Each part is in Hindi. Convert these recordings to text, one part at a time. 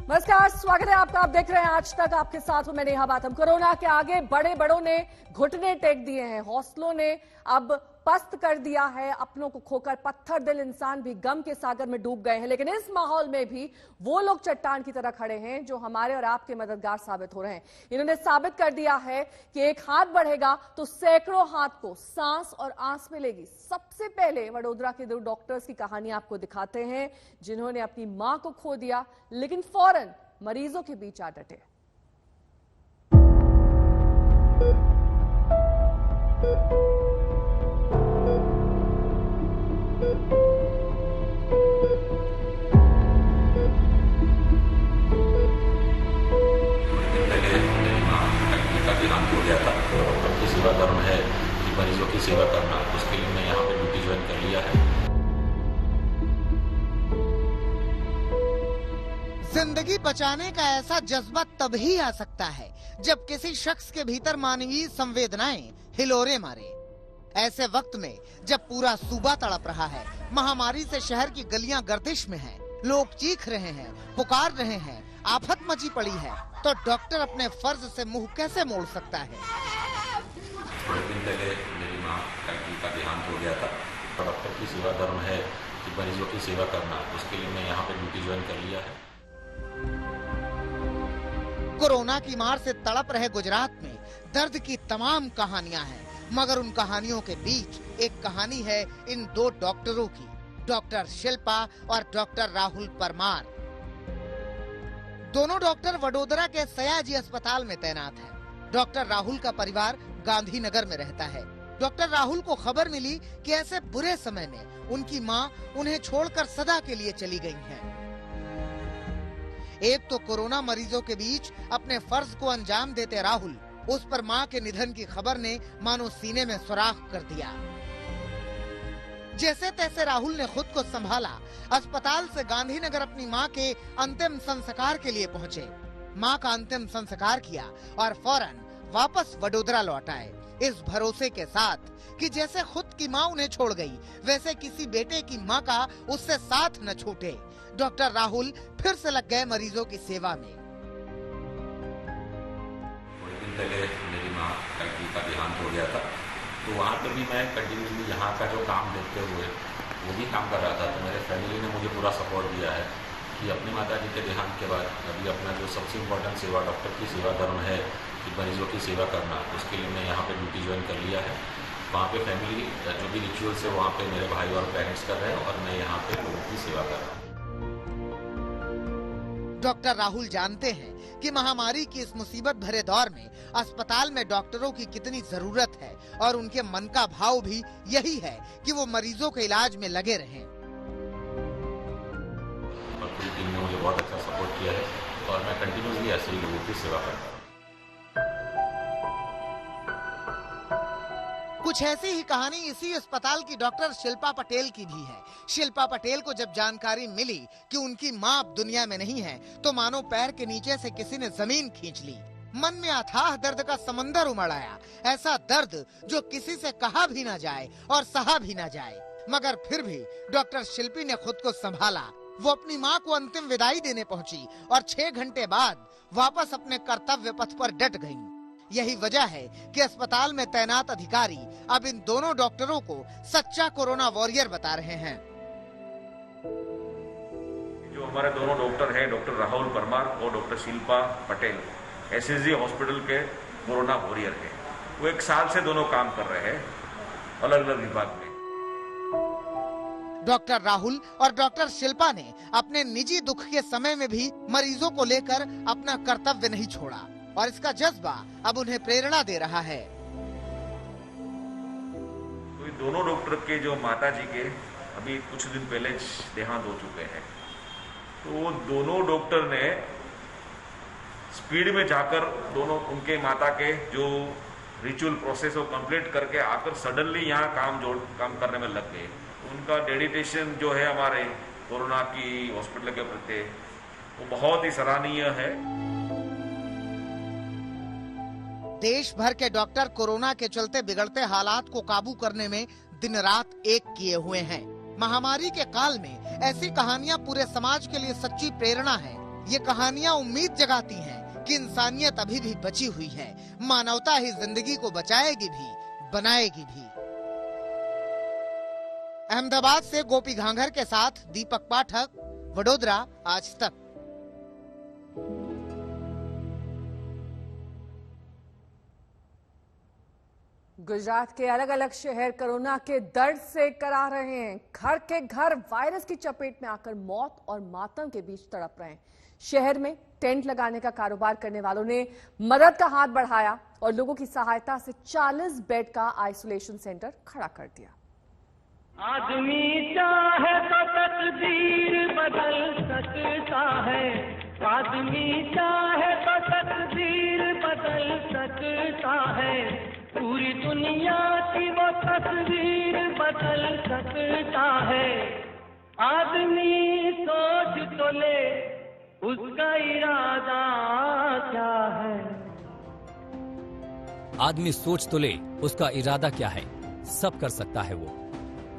नमस्कार, स्वागत है आपका। आप देख रहे हैं आज तक, आपके साथ हूं मैं नेहा बाथम। कोरोना के आगे बड़े बड़ों ने घुटने टेक दिए हैं, हौसलों ने अब पस्त कर दिया है, अपनों को खोकर पत्थर दिल इंसान भी गम के सागर में डूब गए हैं। लेकिन इस माहौल में भी वो लोग चट्टान की तरह खड़े हैं जो हमारे और आपके मददगार साबित हो रहे हैं। इन्होंने साबित कर दिया है कि एक हाथ बढ़ेगा तो सैकड़ों हाथ को सांस और आंस मिलेगी। सबसे पहले वडोदरा के 2 डॉक्टर्स की कहानी आपको दिखाते हैं जिन्होंने अपनी मां को खो दिया लेकिन फौरन मरीजों के बीच आ डटे। सेवा धर्म है कि मरीजों की सेवा करना, उसके लिए मैं यहाँ पे ड्यूटी ज्वाइन कर लिया है। जिंदगी बचाने का ऐसा जज्बा तभी आ सकता है जब किसी शख्स के भीतर मानवीय संवेदनाएं हिलोरे मारे। ऐसे वक्त में जब पूरा सूबा तड़प रहा है, महामारी से शहर की गलियां गर्दिश में हैं, लोग चीख रहे हैं, पुकार रहे हैं, आफत मची पड़ी है, तो डॉक्टर अपने फर्ज से मुंह कैसे मोड़ सकता है? थोड़े दिन पहले मेरी माँ का देहांत हो गया था। डॉक्टर की सेवा धर्म है कि मरीजों की सेवा करना, उसके लिए मैं यहाँ पे ड्यूटी ज्वाइन कर लिया है। कोरोना की मार से तड़प रहे गुजरात में दर्द की तमाम कहानियां हैं, मगर उन कहानियों के बीच एक कहानी है इन 2 डॉक्टरों की, डॉक्टर शिल्पा और डॉक्टर राहुल परमार। दोनों डॉक्टर वडोदरा के सयाजी अस्पताल में तैनात हैं। डॉक्टर राहुल का परिवार गांधीनगर में रहता है। डॉक्टर राहुल को खबर मिली कि ऐसे बुरे समय में उनकी मां उन्हें छोड़कर सदा के लिए चली गई हैं। एक तो कोरोना मरीजों के बीच अपने फर्ज को अंजाम देते राहुल, उस पर मां के निधन की खबर ने मानो सीने में सुराख कर दिया। जैसे तैसे राहुल ने खुद को संभाला, अस्पताल से गांधीनगर अपनी मां के अंतिम संस्कार के लिए पहुंचे। मां का अंतिम संस्कार किया और फौरन वापस वडोदरा लौट आए, इस भरोसे के साथ कि जैसे खुद की मां उन्हें छोड़ गई, वैसे किसी बेटे की मां का उससे साथ न छूटे। डॉक्टर राहुल फिर से लग गए मरीजों की सेवा में। थोड़े दिन पहले मेरी माँ का देहांत हो गया था, तो वहाँ पे भी मैं कंटिन्यूसली यहाँ का जो काम देखते हुए वो भी काम कर रहा था। तो मेरे फैमिली ने मुझे पूरा सपोर्ट दिया है कि अपनी माता जी के देहांत के बाद अभी अपना जो सबसे इम्पोर्टेंट सेवा, डॉक्टर की सेवा धर्म है कि मरीजों की सेवा करना, उसके लिए मैं यहाँ पे ड्यूटी ज्वाइन कर लिया है। वहाँ पे फैमिली जो भी रिचुअल्स है वहाँ पे मेरे भाई और पेरेंट्स कर रहे हैं और मैं यहाँ पे लोगों की सेवा कर रहा हूँ। डॉक्टर राहुल जानते हैं कि महामारी की इस मुसीबत भरे दौर में अस्पताल में डॉक्टरों की कितनी जरूरत है और उनके मन का भाव भी यही है कि वो मरीजों के इलाज में लगे रहें। पूरी टीम ने मुझे बहुत अच्छा सपोर्ट किया है और मैं कंटिन्यूसली ऐसे ही लोगों की सेवा करता हूँ। कुछ ऐसी ही कहानी इसी अस्पताल की डॉक्टर शिल्पा पटेल की भी है। शिल्पा पटेल को जब जानकारी मिली कि उनकी मां अब दुनिया में नहीं है, तो मानो पैर के नीचे से किसी ने जमीन खींच ली। मन में अथाह दर्द का समंदर उमड़ आया, ऐसा दर्द जो किसी से कहा भी ना जाए और सहा भी ना जाए। मगर फिर भी डॉक्टर शिल्पी ने खुद को संभाला। वो अपनी मां को अंतिम विदाई देने पहुंची और 6 घंटे बाद वापस अपने कर्तव्य पथ पर डट गईं। यही वजह है कि अस्पताल में तैनात अधिकारी अब इन दोनों डॉक्टरों को सच्चा कोरोना वॉरियर बता रहे हैं। जो हमारे दोनों डॉक्टर हैं, डॉक्टर राहुल परमार और doctor Shilpa Patel, SSG hospital के कोरोना वॉरियर हैं। वो 1 साल से दोनों काम कर रहे हैं अलग अलग विभाग में। डॉक्टर राहुल और डॉक्टर शिल्पा ने अपने निजी दुख के समय में भी मरीजों को लेकर अपना कर्तव्य नहीं छोड़ा और इसका जज्बा अब उन्हें प्रेरणा दे रहा है। तो दोनों डॉक्टर के जो माता जी के अभी कुछ दिन पहले देहांत हो चुके हैं, तो दोनों डॉक्टर ने स्पीड में जाकर दोनों उनके माता के जो रिचुअल प्रोसेस को कंप्लीट करके आकर सडनली यहाँ काम करने में लग गए। उनका डेडिकेशन जो है हमारे कोरोना की हॉस्पिटल के प्रति वो बहुत ही सराहनीय है। देश भर के डॉक्टर कोरोना के चलते बिगड़ते हालात को काबू करने में दिन रात एक किए हुए हैं। महामारी के काल में ऐसी कहानियां पूरे समाज के लिए सच्ची प्रेरणा है। ये कहानियां उम्मीद जगाती हैं कि इंसानियत अभी भी बची हुई है। मानवता ही जिंदगी को बचाएगी भी, बनाएगी भी। अहमदाबाद से गोपी घांघर के साथ दीपक पाठक, वडोदरा, आज तक। गुजरात के अलग अलग शहर कोरोना के दर्द से करा रहे हैं। घर के घर वायरस की चपेट में आकर मौत और मातम के बीच तड़प रहे हैं। शहर में टेंट लगाने का कारोबार करने वालों ने मदद का हाथ बढ़ाया और लोगों की सहायता से 40 बेड का आइसोलेशन सेंटर खड़ा कर दिया। आदमी चाहे तो तकदीर बदल सकता है, आदमी चाहे तो तकदीर बदल सकता है, पूरी दुनिया की वो तस्वीर बदल सकता है। आदमी सोच तो ले उसका इरादा क्या है। आदमी सोच तो ले उसका इरादा क्या है, सब कर सकता है वो।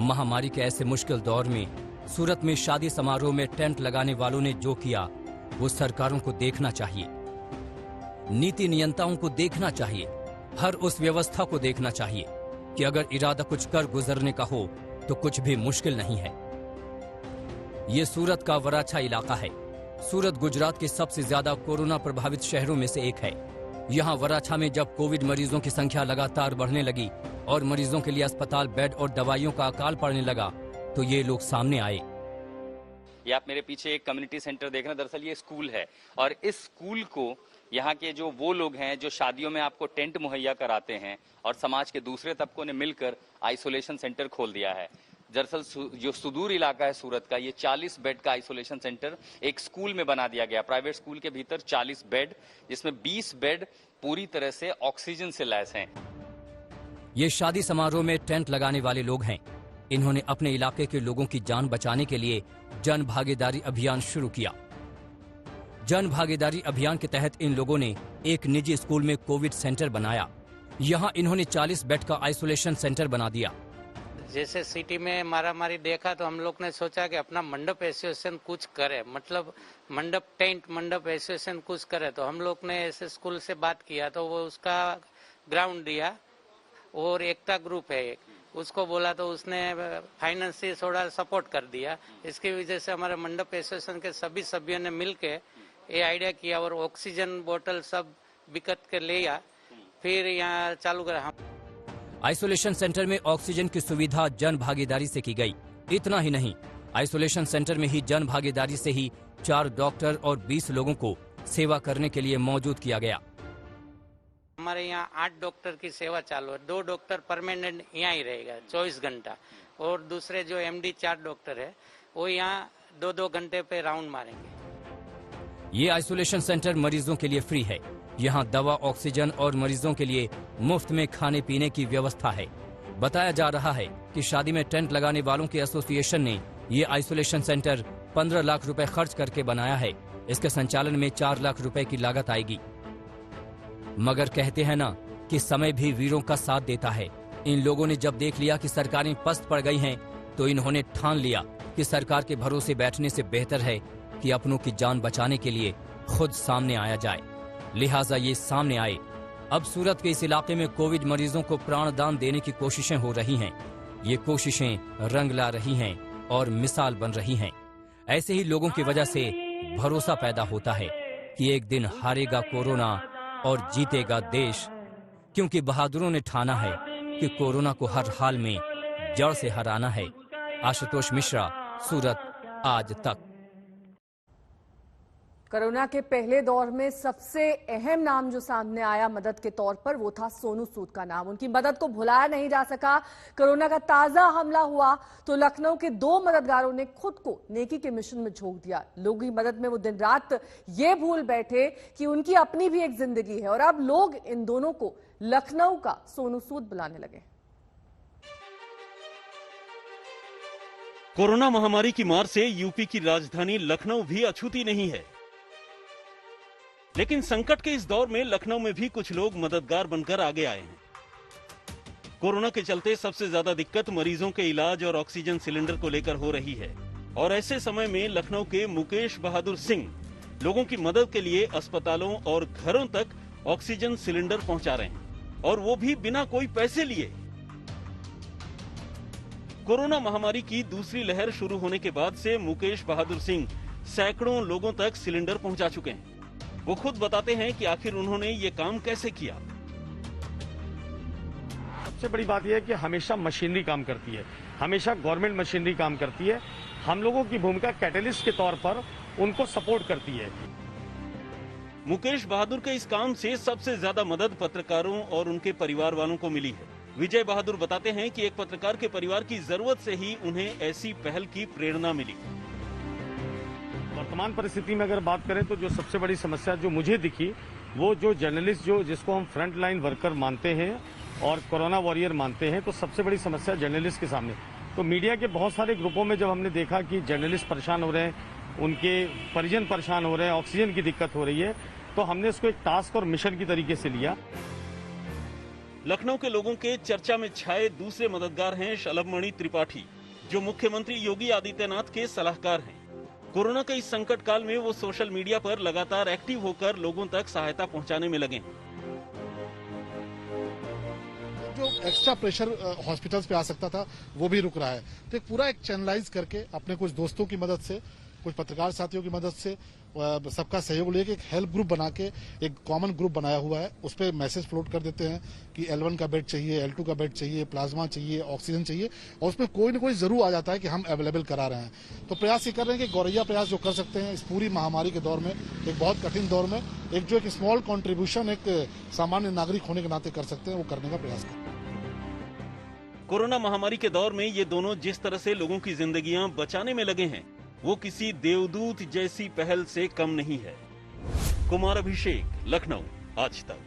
महामारी के ऐसे मुश्किल दौर में सूरत में शादी समारोह में टेंट लगाने वालों ने जो किया वो सरकारों को देखना चाहिए, नीति नियंताओं को देखना चाहिए, हर उस व्यवस्था को देखना चाहिए कि अगर इरादा कुछ कर गुजरने का हो तो कुछ भी मुश्किल नहीं है। ये सूरत का वराछा इलाका है। सूरत गुजरात के सबसे ज्यादा कोरोना प्रभावित शहरों में से एक है। यहाँ वराछा में जब कोविड मरीजों की संख्या लगातार बढ़ने लगी और मरीजों के लिए अस्पताल बेड और दवाइयों का अकाल पड़ने लगा तो ये लोग सामने आए। ये आप मेरे पीछे एक कम्युनिटी सेंटर देख रहे हैं, दरअसल ये स्कूल है और इस स्कूल को यहाँ के जो वो लोग हैं जो शादियों में आपको टेंट मुहैया कराते हैं और समाज के दूसरे तबकों ने मिलकर आइसोलेशन सेंटर खोल दिया है। दरअसल जो सुदूर इलाका है सूरत का, ये 40 बेड का आइसोलेशन सेंटर एक स्कूल में बना दिया गया, प्राइवेट स्कूल के भीतर 40 बेड, जिसमें 20 बेड पूरी तरह से ऑक्सीजन से लैस हैं। ये शादी समारोह में टेंट लगाने वाले लोग हैं। इन्होंने अपने इलाके के लोगों की जान बचाने के लिए जन भागीदारी अभियान शुरू किया। जन भागीदारी अभियान के तहत इन लोगों ने एक निजी स्कूल में कोविड सेंटर बनाया। यहाँ इन्होंने 40 बेड का आइसोलेशन सेंटर बना दिया। जैसे सिटी में मारामारी देखा तो हम लोग ने सोचा कि अपना मंडप एसोसिएशन कुछ करे, मतलब मंडप टेंट मंडप एसोसिएशन कुछ करे। तो हम लोग ने ऐसे स्कूल से बात किया तो वो उसका ग्राउंड दिया और एकता ग्रुप है एक, उसको बोला तो उसने फाइनेंस से थोड़ा सपोर्ट कर दिया। इसकी वजह से हमारे मंडप एसोसिएशन के सभी सभ्यों ने मिलके ये आइडिया किया और ऑक्सीजन बोतल सब बिकट के ले आ, फिर यहाँ चालू करा। आइसोलेशन सेंटर में ऑक्सीजन की सुविधा जन भागीदारी से की गई। इतना ही नहीं, आइसोलेशन सेंटर में ही जन भागीदारी से ही 4 डॉक्टर और 20 लोगों को सेवा करने के लिए मौजूद किया गया। हमारे यहाँ 8 डॉक्टर की सेवा चालू है, 2 डॉक्टर परमानेंट यहाँ ही रहेगा 24 घंटा और दूसरे जो MD 4 डॉक्टर है वो यहाँ 2-2 घंटे पे राउंड मारेंगे। ये आइसोलेशन सेंटर मरीजों के लिए फ्री है। यहाँ दवा, ऑक्सीजन और मरीजों के लिए मुफ्त में खाने पीने की व्यवस्था है। बताया जा रहा है कि शादी में टेंट लगाने वालों के एसोसिएशन ने ये आइसोलेशन सेंटर 15 लाख रुपए खर्च करके बनाया है। इसके संचालन में 4 लाख रुपए की लागत आएगी। मगर कहते हैं ना कि समय भी वीरों का साथ देता है। इन लोगों ने जब देख लिया कि सरकारें पस्त पड़ गई हैं, तो इन्होंने ठान लिया कि सरकार के भरोसे बैठने से बेहतर है कि अपनों की जान बचाने के लिए खुद सामने आया जाए। लिहाजा ये सामने आए। अब सूरत के इस इलाके में कोविड मरीजों को प्राणदान देने की कोशिशें हो रही हैं। ये कोशिशें रंग ला रही हैं और मिसाल बन रही हैं। ऐसे ही लोगों की वजह से भरोसा पैदा होता है कि एक दिन हारेगा कोरोना और जीतेगा देश, क्योंकि बहादुरों ने ठाना है कि कोरोना को हर हाल में जड़ से हराना है। आशुतोष मिश्रा, सूरत, आज तक। कोरोना के पहले दौर में सबसे अहम नाम जो सामने आया मदद के तौर पर वो था सोनू सूद का नाम। उनकी मदद को भुलाया नहीं जा सका। कोरोना का ताजा हमला हुआ तो लखनऊ के 2 मददगारों ने खुद को नेकी के मिशन में झोंक दिया। लोगों की मदद में वो दिन रात ये भूल बैठे कि उनकी अपनी भी एक जिंदगी है और अब लोग इन दोनों को लखनऊ का सोनू सूद बुलाने लगे। कोरोना महामारी की मार से यूपी की राजधानी लखनऊ भी अछूती नहीं है, लेकिन संकट के इस दौर में लखनऊ में भी कुछ लोग मददगार बनकर आगे आए हैं। कोरोना के चलते सबसे ज्यादा दिक्कत मरीजों के इलाज और ऑक्सीजन सिलेंडर को लेकर हो रही है और ऐसे समय में लखनऊ के मुकेश बहादुर सिंह लोगों की मदद के लिए अस्पतालों और घरों तक ऑक्सीजन सिलेंडर पहुंचा रहे हैं, और वो भी बिना कोई पैसे लिए। कोरोना महामारी की दूसरी लहर शुरू होने के बाद से मुकेश बहादुर सिंह सैकड़ों लोगों तक सिलेंडर पहुंचा चुके हैं। वो खुद बताते हैं कि आखिर उन्होंने ये काम कैसे किया। सबसे बड़ी बात यह है कि हमेशा मशीनरी काम करती है, हमेशा गवर्नमेंट मशीनरी काम करती है। हम लोगों की भूमिका कैटलिस्ट के तौर पर उनको सपोर्ट करती है। मुकेश बहादुर के इस काम से सबसे ज्यादा मदद पत्रकारों और उनके परिवार वालों को मिली है। विजय बहादुर बताते हैं कि एक पत्रकार के परिवार की जरूरत से ही उन्हें ऐसी पहल की प्रेरणा मिली। वर्तमान परिस्थिति में अगर बात करें तो जो सबसे बड़ी समस्या जो मुझे दिखी, वो जो जर्नलिस्ट जिसको हम फ्रंट लाइन वर्कर मानते हैं और कोरोना वॉरियर मानते हैं, तो सबसे बड़ी समस्या जर्नलिस्ट के सामने। तो मीडिया के बहुत सारे ग्रुपों में जब हमने देखा कि जर्नलिस्ट परेशान हो रहे हैं, उनके परिजन परेशान हो रहे हैं, ऑक्सीजन की दिक्कत हो रही है, तो हमने इसको एक टास्क और मिशन की तरीके से लिया। लखनऊ के लोगों के चर्चा में छाए दूसरे मददगार हैं शलभमणि त्रिपाठी, जो मुख्यमंत्री योगी आदित्यनाथ के सलाहकार हैं। कोरोना के इस संकट काल में वो सोशल मीडिया पर लगातार एक्टिव होकर लोगों तक सहायता पहुंचाने में लगे हैं। जो एक्स्ट्रा प्रेशर हॉस्पिटल्स पे आ सकता था वो भी रुक रहा है। तो पूरा एक चैनलाइज करके अपने कुछ दोस्तों की मदद से, कुछ पत्रकार साथियों की मदद से, सबका सहयोग लेके एक हेल्प ग्रुप बना के एक कॉमन ग्रुप बनाया हुआ है। उस पर मैसेज फ्लोट कर देते हैं कि L1 का बेड चाहिए, L2 का बेड चाहिए, प्लाज्मा चाहिए, ऑक्सीजन चाहिए, और उसमें कोई न कोई जरूर आ जाता है कि हम अवेलेबल करा रहे हैं। तो प्रयास ये कर रहे हैं कि गौरैया प्रयास जो कर सकते हैं इस पूरी महामारी के दौर में, एक बहुत कठिन दौर में, एक स्मॉल कॉन्ट्रीब्यूशन एक सामान्य नागरिक होने के नाते कर सकते हैं, वो करने का प्रयास करें। कोरोना महामारी के दौर में ये दोनों जिस तरह से लोगों की जिंदगियां बचाने में लगे हैं, वो किसी देवदूत जैसी पहल से कम नहीं है। कुमार अभिषेक, लखनऊ, आज तक।